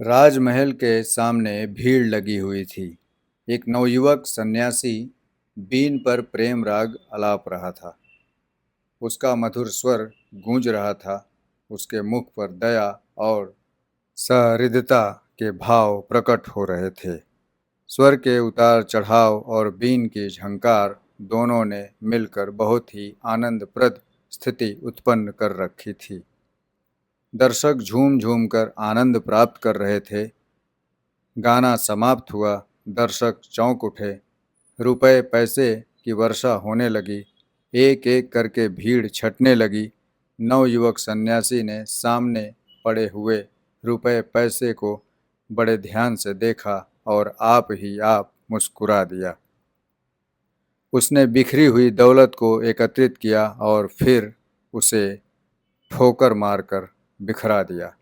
राजमहल के सामने भीड़ लगी हुई थी। एक नवयुवक सन्यासी बीन पर प्रेम राग आलाप रहा था। उसका मधुर स्वर गूंज रहा था। उसके मुख पर दया और सहृदयता के भाव प्रकट हो रहे थे। स्वर के उतार चढ़ाव और बीन की झंकार दोनों ने मिलकर बहुत ही आनंदप्रद स्थिति उत्पन्न कर रखी थी। दर्शक झूम झूम कर आनंद प्राप्त कर रहे थे। गाना समाप्त हुआ। दर्शक चौंक उठे। रुपए पैसे की वर्षा होने लगी। एक एक करके भीड़ छटने लगी। नवयुवक सन्यासी ने सामने पड़े हुए रुपए पैसे को बड़े ध्यान से देखा और आप ही आप मुस्कुरा दिया। उसने बिखरी हुई दौलत को एकत्रित किया और फिर उसे ठोकर मारकर बिखरा दिया।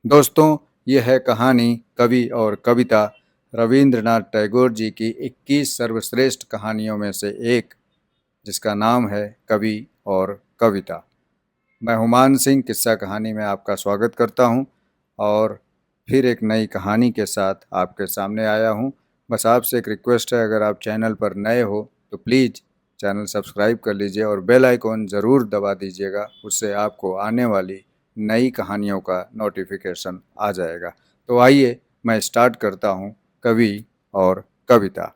दोस्तों, ये है कहानी कवि और कविता रविंद्रनाथ टैगोर जी की 21 सर्वश्रेष्ठ कहानियों में से एक, जिसका नाम है कवि और कविता। मैं हुमान सिंह किस्सा कहानी में आपका स्वागत करता हूं और फिर एक नई कहानी के साथ आपके सामने आया हूं। बस आपसे एक रिक्वेस्ट है, अगर आप चैनल पर नए हो तो प्लीज़ चैनल सब्सक्राइब कर लीजिए और बेल आइकॉन ज़रूर दबा दीजिएगा। उससे आपको आने वाली नई कहानियों का नोटिफिकेशन आ जाएगा। तो आइए मैं स्टार्ट करता हूँ कवि और कविता।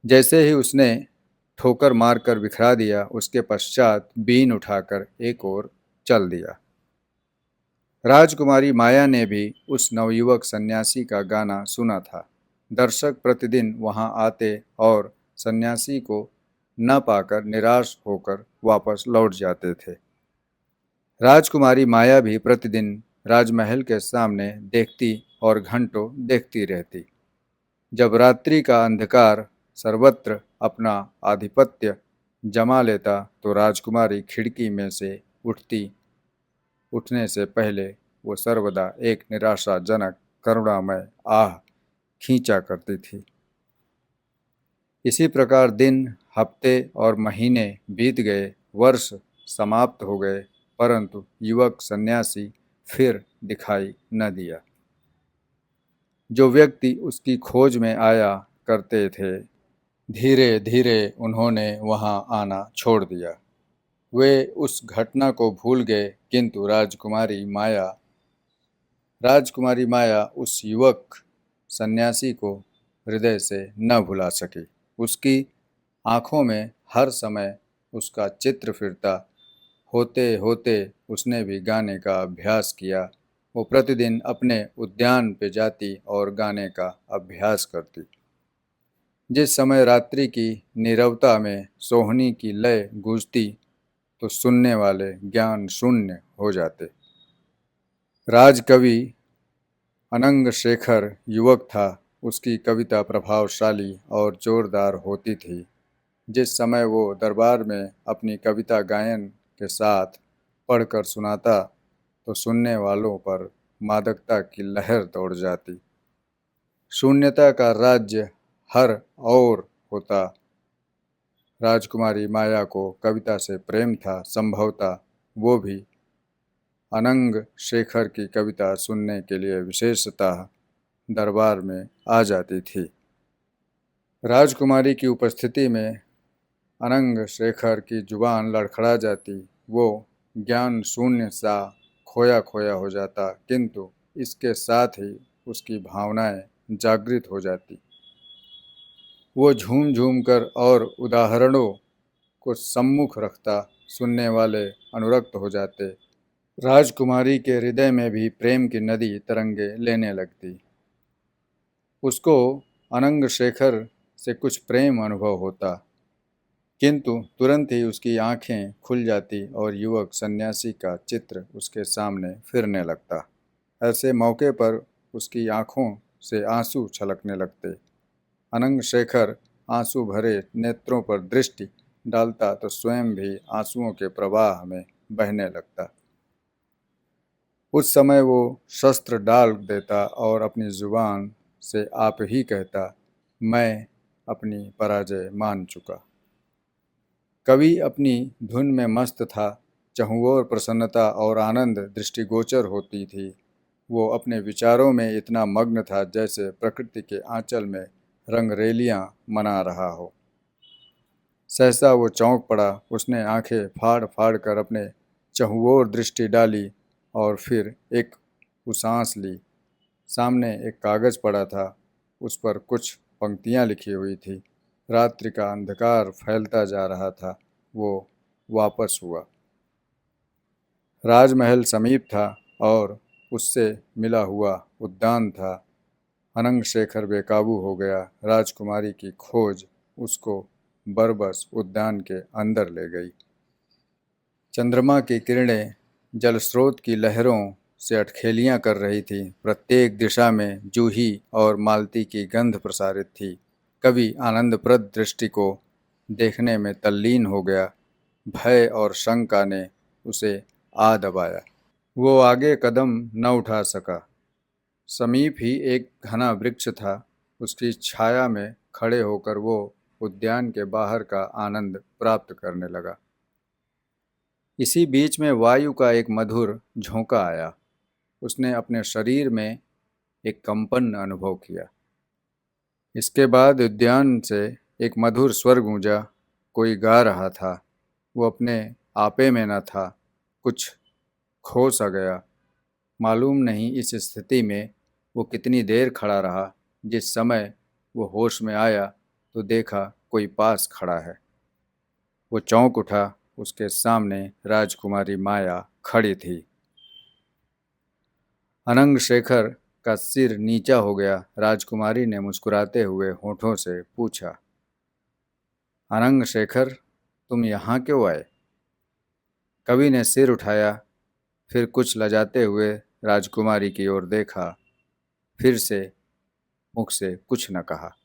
जैसे ही उसने ठोकर मारकर बिखरा दिया, उसके पश्चात बीन उठाकर एक ओर चल दिया। राजकुमारी माया ने भी उस नवयुवक सन्यासी का गाना सुना था। दर्शक प्रतिदिन वहां आते और सन्यासी को न पाकर निराश होकर वापस लौट जाते थे। राजकुमारी माया भी प्रतिदिन राजमहल के सामने देखती और घंटों देखती रहती। जब रात्रि का अंधकार सर्वत्र अपना आधिपत्य जमा लेता तो राजकुमारी खिड़की में से उठने से पहले वो सर्वदा एक निराशाजनक करुणामय आह खींचा करती थी। इसी प्रकार दिन, हफ्ते और महीने बीत गए। वर्ष समाप्त हो गए, परंतु युवक सन्यासी फिर दिखाई न दिया। जो व्यक्ति उसकी खोज में आया करते थे, धीरे धीरे उन्होंने वहां आना छोड़ दिया। वे उस घटना को भूल गए, किंतु राजकुमारी माया उस युवक सन्यासी को हृदय से न भुला सकी। उसकी आंखों में हर समय उसका चित्र फिरता। होते होते उसने भी गाने का अभ्यास किया। वो प्रतिदिन अपने उद्यान पे जाती और गाने का अभ्यास करती। जिस समय रात्रि की नीरवता में सोहनी की लय गूंजती तो सुनने वाले ज्ञान शून्य हो जाते। राजकवि अनंग शेखर युवक था। उसकी कविता प्रभावशाली और जोरदार होती थी। जिस समय वो दरबार में अपनी कविता गायन के साथ पढ़कर सुनाता तो सुनने वालों पर मादकता की लहर दौड़ जाती। शून्यता का राज्य हर और होता। राजकुमारी माया को कविता से प्रेम था। संभवतः वो भी अनंग शेखर की कविता सुनने के लिए विशेषतः दरबार में आ जाती थी। राजकुमारी की उपस्थिति में अनंग शेखर की जुबान लड़खड़ा जाती। वो ज्ञान शून्य सा खोया खोया हो जाता, किंतु इसके साथ ही उसकी भावनाएं जागृत हो जाती। वो झूम झूम कर और उदाहरणों को सम्मुख रखता। सुनने वाले अनुरक्त हो जाते। राजकुमारी के हृदय में भी प्रेम की नदी तरंगे लेने लगती। उसको अनंग शेखर से कुछ प्रेम अनुभव होता, किंतु तुरंत ही उसकी आंखें खुल जाती और युवक सन्यासी का चित्र उसके सामने फिरने लगता। ऐसे मौके पर उसकी आंखों से आंसू छलकने लगते। अनंग शेखर आंसू भरे नेत्रों पर दृष्टि डालता तो स्वयं भी आंसुओं के प्रवाह में बहने लगता। उस समय वो शस्त्र डाल देता और अपनी जुबान से आप ही कहता, मैं अपनी पराजय मान चुका। कवि अपनी धुन में मस्त था। चहुओर प्रसन्नता और आनंद दृष्टिगोचर होती थी। वो अपने विचारों में इतना मग्न था जैसे प्रकृति के आंचल में रंगरेलियां मना रहा हो। सहसा वो चौंक पड़ा। उसने आंखें फाड़ फाड़ कर अपने चहुओर दृष्टि डाली और फिर एक उसांस ली। सामने एक कागज पड़ा था। उस पर कुछ पंक्तियां लिखी हुई थी। रात्रि का अंधकार फैलता जा रहा था। वो वापस हुआ। राजमहल समीप था और उससे मिला हुआ उद्यान था। अनंग शेखर बेकाबू हो गया। राजकुमारी की खोज उसको बरबस उद्यान के अंदर ले गई। चंद्रमा की किरणें जलस्रोत की लहरों से अटखेलियां कर रही थी। प्रत्येक दिशा में जूही और मालती की गंध प्रसारित थी। कवि आनंदप्रद दृष्टि को देखने में तल्लीन हो गया। भय और शंका ने उसे आ दबाया। वो आगे कदम न उठा सका। समीप ही एक घना वृक्ष था। उसकी छाया में खड़े होकर वो उद्यान के बाहर का आनंद प्राप्त करने लगा। इसी बीच में वायु का एक मधुर झोंका आया। उसने अपने शरीर में एक कंपन अनुभव किया। इसके बाद उद्यान से एक मधुर स्वर गूंजा। कोई गा रहा था। वो अपने आपे में न था। कुछ खो सा गया। मालूम नहीं इस स्थिति में वो कितनी देर खड़ा रहा। जिस समय वो होश में आया तो देखा कोई पास खड़ा है। वो चौंक उठा। उसके सामने राजकुमारी माया खड़ी थी। अनंग शेखर का सिर नीचा हो गया। राजकुमारी ने मुस्कुराते हुए होठों से पूछा, अनंग शेखर, तुम यहाँ क्यों आए? कवि ने सिर उठाया, फिर कुछ लजाते हुए राजकुमारी की ओर देखा, फिर से मुख से कुछ न कहा।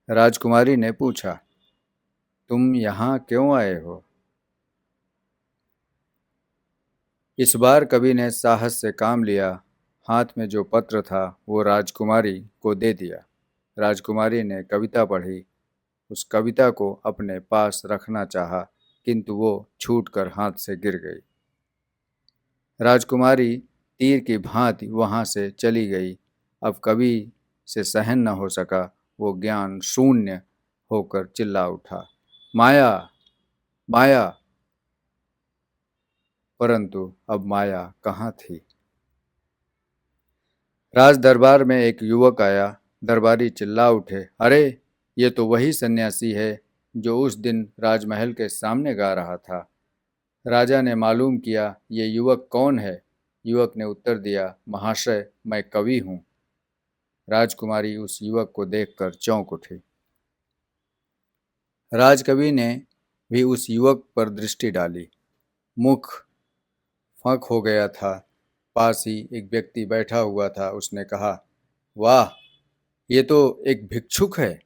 राजकुमारी ने पूछा, तुम यहाँ क्यों आए हो? इस बार कवि ने साहस से काम लिया। हाथ में जो पत्र था वो राजकुमारी को दे दिया। राजकुमारी ने कविता पढ़ी। उस कविता को अपने पास रखना चाहा, किंतु वो छूटकर हाथ से गिर गई। राजकुमारी तीर की भांति वहां से चली गई। अब कवि से सहन न हो सका। वो ज्ञान शून्य होकर चिल्ला उठा, माया, माया। परंतु अब माया कहाँ थी? राज दरबार में एक युवक आया। दरबारी चिल्ला उठे, अरे, ये तो वही सन्यासी है जो उस दिन राजमहल के सामने गा रहा था। राजा ने मालूम किया, ये युवक कौन है? युवक ने उत्तर दिया, महाशय, मैं कवि हूँ। राजकुमारी उस युवक को देखकर चौंक उठी। राजकवि ने भी उस युवक पर दृष्टि डाली। मुख फंक हो गया था। पास ही एक व्यक्ति बैठा हुआ था। उसने कहा, वाह, ये तो एक भिक्षुक है।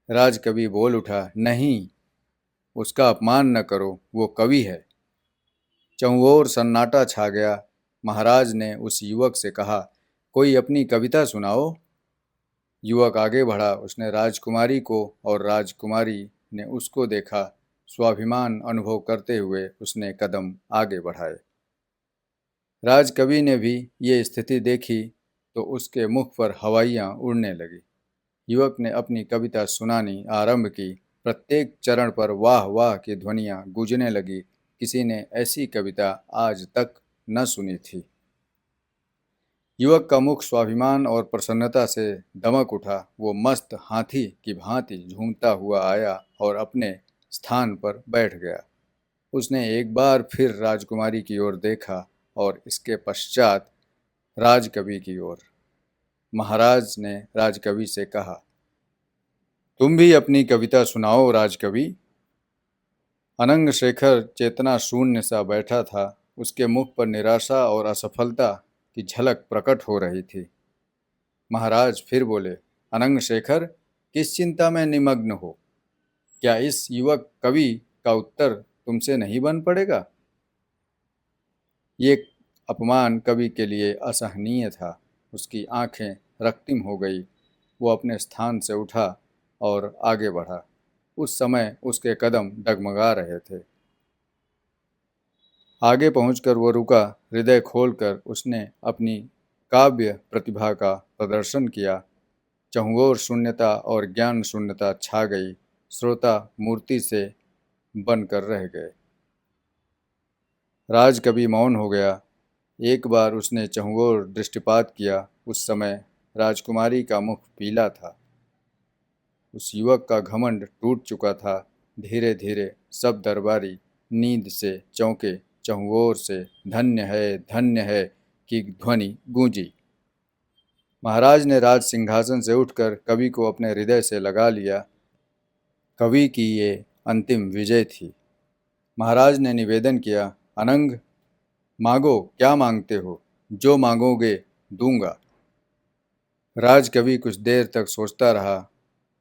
राजकवि बोल उठा, नहीं, उसका अपमान न करो, वो कवि है। चहुओर सन्नाटा छा गया। महाराज ने उस युवक से कहा, कोई अपनी कविता सुनाओ। युवक आगे बढ़ा। उसने राजकुमारी को और राजकुमारी ने उसको देखा। स्वाभिमान अनुभव करते हुए उसने कदम आगे बढ़ाए। राजकवि ने भी ये स्थिति देखी तो उसके मुख पर हवाइयाँ उड़ने लगी। युवक ने अपनी कविता सुनानी आरंभ की। प्रत्येक चरण पर वाह वाह की ध्वनियाँ गूंजने लगी। किसी ने ऐसी कविता आज तक न सुनी थी। युवक का मुख स्वाभिमान और प्रसन्नता से दमक उठा। वो मस्त हाथी की भांति झूमता हुआ आया और अपने स्थान पर बैठ गया। उसने एक बार फिर राजकुमारी की ओर देखा और इसके पश्चात राजकवि की ओर। महाराज ने राजकवि से कहा, तुम भी अपनी कविता सुनाओ राजकवि। अनंग शेखर चेतना शून्य सा बैठा था। उसके मुख पर निराशा और असफलता की झलक प्रकट हो रही थी। महाराज फिर बोले, अनंग शेखर, किस चिंता में निमग्न हो? क्या इस युवक कवि का उत्तर तुमसे नहीं बन पड़ेगा? ये अपमान कवि के लिए असहनीय था। उसकी आंखें रक्तिम हो गई। वो अपने स्थान से उठा और आगे बढ़ा। उस समय उसके कदम डगमगा रहे थे। आगे पहुंचकर वो रुका। हृदय खोलकर उसने अपनी काव्य प्रतिभा का प्रदर्शन किया। चहुओर शून्यता और ज्ञान शून्यता छा गई। श्रोता मूर्ति से बनकर रह गए। राजकवि मौन हो गया। एक बार उसने चहुओर दृष्टिपात किया। उस समय राजकुमारी का मुख पीला था। उस युवक का घमंड टूट चुका था। धीरे धीरे सब दरबारी नींद से चौंके। चहुओर से धन्य है की ध्वनि गूंजी। महाराज ने राज सिंहासन से उठकर कवि को अपने हृदय से लगा लिया। कवि की ये अंतिम विजय थी। महाराज ने निवेदन किया, अनंग, मांगो, क्या मांगते हो? जो मांगोगे दूंगा। राजकवि कुछ देर तक सोचता रहा।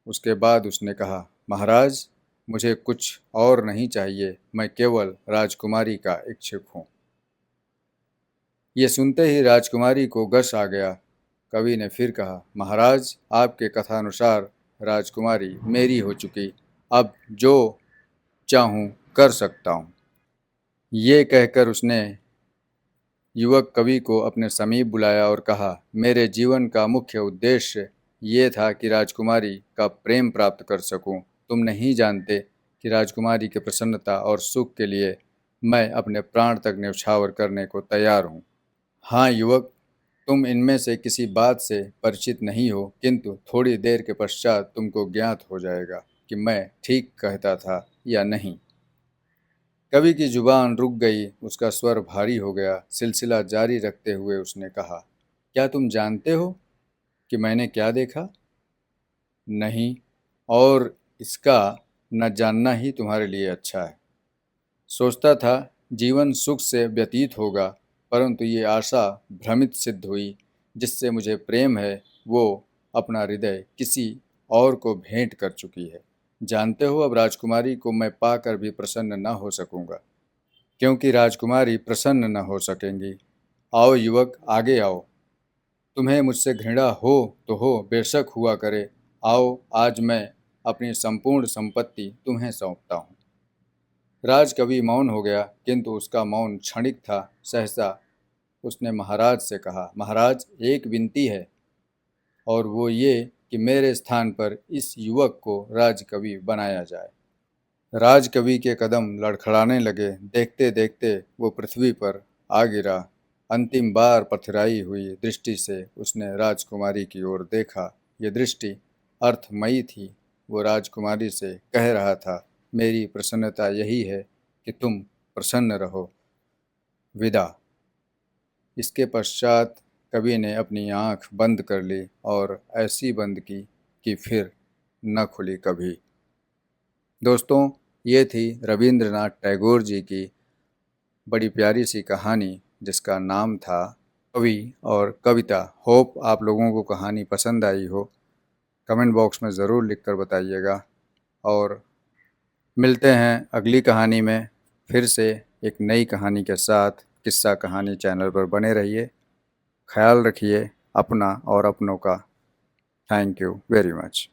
उसके बाद उसने कहा, महाराज, मुझे कुछ और नहीं चाहिए। मैं केवल राजकुमारी का इच्छुक हूँ। ये सुनते ही राजकुमारी को गश आ गया। कवि ने फिर कहा, महाराज, आपके कथानुसार राजकुमारी मेरी हो चुकी। अब जो चाहूँ कर सकता हूँ। ये कहकर उसने युवक कवि को अपने समीप बुलाया और कहा, मेरे जीवन का मुख्य उद्देश्य ये था कि राजकुमारी का प्रेम प्राप्त कर सकूं। तुम नहीं जानते कि राजकुमारी की प्रसन्नता और सुख के लिए मैं अपने प्राण तक न्यौछावर करने को तैयार हूँ। हाँ युवक, तुम इनमें से किसी बात से परिचित नहीं हो, किंतु थोड़ी देर के पश्चात तुमको ज्ञात हो जाएगा कि मैं ठीक कहता था या नहीं। कवि की जुबान रुक गई। उसका स्वर भारी हो गया। सिलसिला जारी रखते हुए उसने कहा, क्या तुम जानते हो कि मैंने क्या देखा? नहीं, और इसका न जानना ही तुम्हारे लिए अच्छा है। सोचता था जीवन सुख से व्यतीत होगा, परंतु ये आशा भ्रमित सिद्ध हुई। जिससे मुझे प्रेम है वो अपना हृदय किसी और को भेंट कर चुकी है। जानते हो, अब राजकुमारी को मैं पाकर भी प्रसन्न न हो सकूंगा, क्योंकि राजकुमारी प्रसन्न न हो सकेंगी। आओ युवक, आगे आओ। तुम्हें मुझसे घृणा हो तो हो, बेशक हुआ करे। आओ, आज मैं अपनी संपूर्ण संपत्ति तुम्हें सौंपता हूँ। राजकवि मौन हो गया, किंतु उसका मौन क्षणिक था। सहसा उसने महाराज से कहा, महाराज, एक विनती है, और वो ये कि मेरे स्थान पर इस युवक को राजकवि बनाया जाए। राजकवि के कदम लड़खड़ाने लगे। देखते देखते वो पृथ्वी पर आ गिरा। अंतिम बार पथराई हुई दृष्टि से उसने राजकुमारी की ओर देखा। ये दृष्टि अर्थमयी थी। वो राजकुमारी से कह रहा था, मेरी प्रसन्नता यही है कि तुम प्रसन्न रहो। विदा। इसके पश्चात कवि ने अपनी आंख बंद कर ली और ऐसी बंद की कि फिर न खुली कभी। दोस्तों, ये थी रवींद्रनाथ टैगोर जी की बड़ी प्यारी सी कहानी, जिसका नाम था कवि और कविता। होप आप लोगों को कहानी पसंद आई हो। कमेंट बॉक्स में ज़रूर लिखकर बताइएगा। और मिलते हैं अगली कहानी में फिर से एक नई कहानी के साथ। किस्सा कहानी चैनल पर बने रहिए। ख्याल रखिए अपना और अपनों का। Thank you very much.